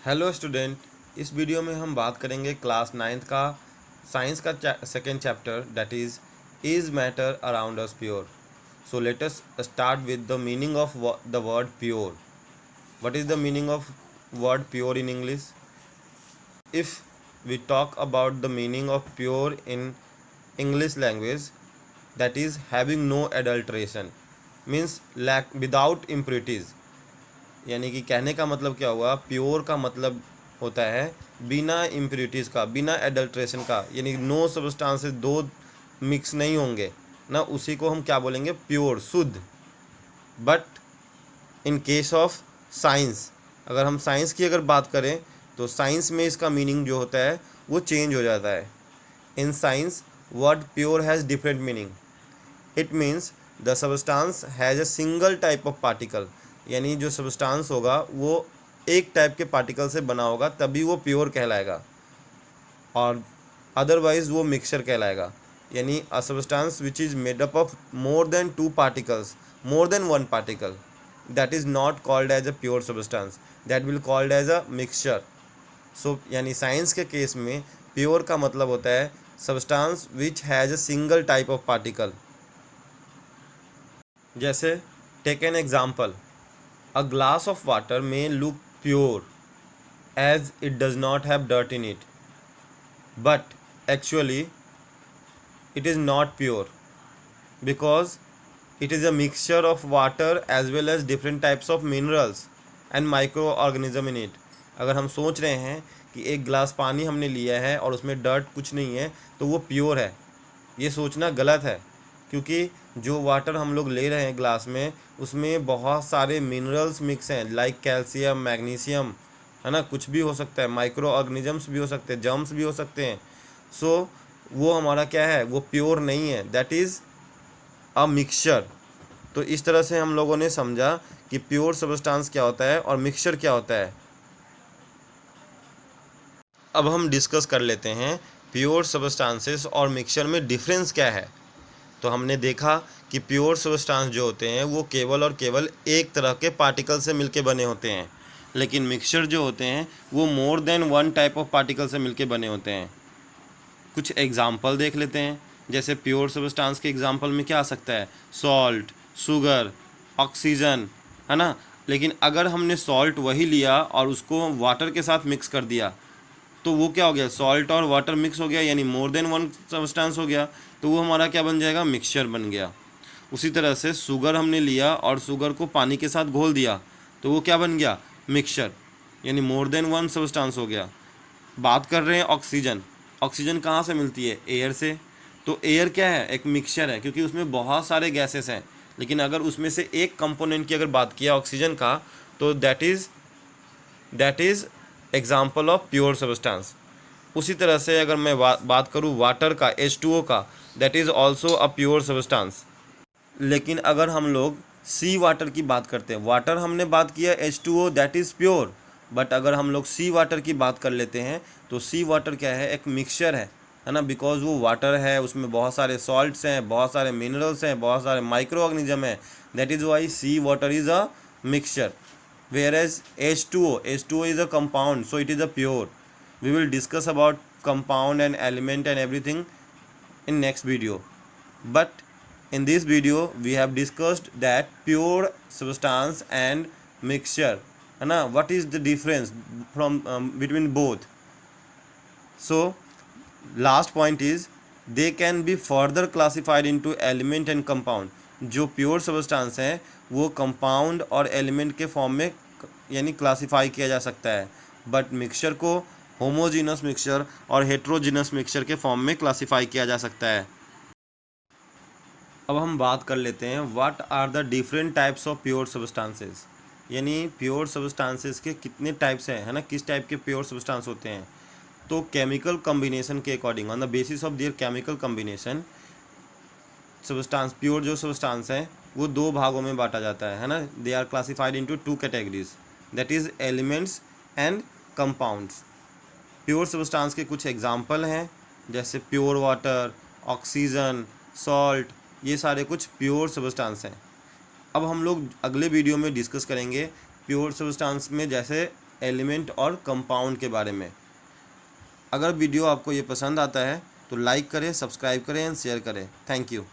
Hello student. इस video में हम बात करेंगे क्लास नाइन्थ का साइंस का second chapter that is matter around us pure. So let us start with the meaning of the word pure. What is the meaning of word pure in English? If we talk about the meaning of pure in English language, that is having no adulteration, means lack without impurities। यानी कि कहने का मतलब क्या हुआ, pure का मतलब होता है बिना इम्प्योरिटीज़ का, बिना एडल्ट्रेशन का, यानी नो सब्सटेंसेस, दो मिक्स नहीं होंगे ना, उसी को हम क्या बोलेंगे, प्योर, शुद्ध। But in case of science, अगर हम साइंस की अगर बात करें तो साइंस में इसका मीनिंग जो होता है वो चेंज हो जाता है। In science word pure has different meaning. It means the substance has a single type of particle, यानी जो सबस्टांस होगा वो एक टाइप के पार्टिकल से बना होगा, तभी वो प्योर कहलाएगा, और अदरवाइज वो मिक्सचर कहलाएगा। यानी a substance which is made up of more than two particles, more than one particle, that is not called as a pure substance, that will called as a mixture. So यानी science के case में pure का मतलब होता है substance which has a single type of particle. जैसे take an example, a glass of water may look pure as it does not have dirt in it, but actually it is not pure because it is a mixture of water as well as different types of minerals and microorganism in it। अगर हम सोच रहे हैं कि एक गिलास पानी हमने लिया है और उसमें डर्ट कुछ नहीं है तो वो प्योर है, ये सोचना गलत है, क्योंकि जो वाटर हम लोग ले रहे हैं ग्लास में उसमें बहुत सारे मिनरल्स मिक्स हैं, लाइक कैल्शियम, मैग्नीशियम, है ना, कुछ भी हो सकता है, माइक्रो ऑर्गेनिजम्स भी हो सकते हैं, जर्म्स भी हो सकते हैं। सो वो हमारा क्या है, वो प्योर नहीं है, दैट इज़ अ मिक्सचर। तो इस तरह से हम लोगों ने समझा कि प्योर सब्सटेंस क्या होता है और मिक्सचर क्या होता है। अब हम डिस्कस कर लेते हैं प्योर सब्सटेंसेस और मिक्सचर में डिफरेंस क्या है। तो हमने देखा कि प्योर सब्सटेंस जो होते हैं वो केवल और केवल एक तरह के पार्टिकल से मिलके बने होते हैं, लेकिन मिक्सचर जो होते हैं वो मोर than one type of particle से मिलके बने होते हैं। कुछ एग्जाम्पल देख लेते हैं। जैसे प्योर सब्सटेंस के एग्जाम्पल में क्या आ सकता है, सॉल्ट, शुगर, ऑक्सीजन, है ना। लेकिन अगर हमने सॉल्ट वही लिया और उसको वाटर के साथ मिक्स कर दिया तो वो क्या हो गया, सॉल्ट और वाटर मिक्स हो गया, यानी मोर देन वन सब्सटेंस हो गया, तो वो हमारा क्या बन जाएगा, मिक्सचर बन गया। उसी तरह से शुगर हमने लिया और शुगर को पानी के साथ घोल दिया तो वो क्या बन गया, मिक्सचर, यानी मोर देन वन सब्सटेंस हो गया। बात कर रहे हैं ऑक्सीजन। ऑक्सीजन कहाँ से मिलती है, एयर से। तो एयर क्या है, एक मिक्सचर है, क्योंकि उसमें बहुत सारे गैसेस हैं, लेकिन अगर उसमें से एक कंपोनेंट की अगर बात किया ऑक्सीजन का, तो that is example of pure substance. उसी तरह से अगर मैं बात करूँ वाटर का, H2O का, that is also a pure substance. लेकिन अगर हम लोग सी वाटर की बात करते हैं, वाटर हमने बात किया H2O, that is pure, but अगर हम लोग सी वाटर की बात कर लेते हैं तो सी वाटर क्या है, एक मिक्सचर है ना, बिकॉज वो वाटर है, उसमें बहुत सारे सॉल्ट्स हैं, बहुत सारे मिनरल्स हैं, बहुत सारे माइक्रो ऑर्गेनिज्म हैं, that is why sea water is a mixture. whereas H2O is a compound, so it is a pure. We will discuss about compound and element and everything in next video, but in this video we have discussed that pure substance and mixture, है ना, what is the difference from between both. So last point is they can be further classified into element and compound। जो pure substance हैं वो compound और element के form में यानी classify किया जा सकता है, बट मिक्सचर को होमोजीनस मिक्सचर और हेट्रोजीनस मिक्सचर के फॉर्म में क्लासीफाई किया जा सकता है। अब हम बात कर लेते हैं what are the different types of pure substances, यानी प्योर सब्सटेंसेस के कितने टाइप्स हैं, है ना, किस टाइप के प्योर सब्सटेंस होते हैं। तो केमिकल कम्बिनेशन के according, on the basis of their chemical combination, substance, pure जो सब्सटेंस हैं वो दो भागों में बांटा जाता है ना, they are classified into two categories, that is elements and compounds. Pure substance के कुछ एग्जांपल हैं, जैसे प्योर वाटर, ऑक्सीजन, सॉल्ट, ये सारे कुछ प्योर सब्सटेंस हैं। अब हम लोग अगले वीडियो में डिस्कस करेंगे प्योर सब्सटेंस में, जैसे एलिमेंट और कंपाउंड के बारे में। अगर वीडियो आपको ये पसंद आता है तो लाइक करें, सब्सक्राइब करें एंड शेयर करें। Thank you.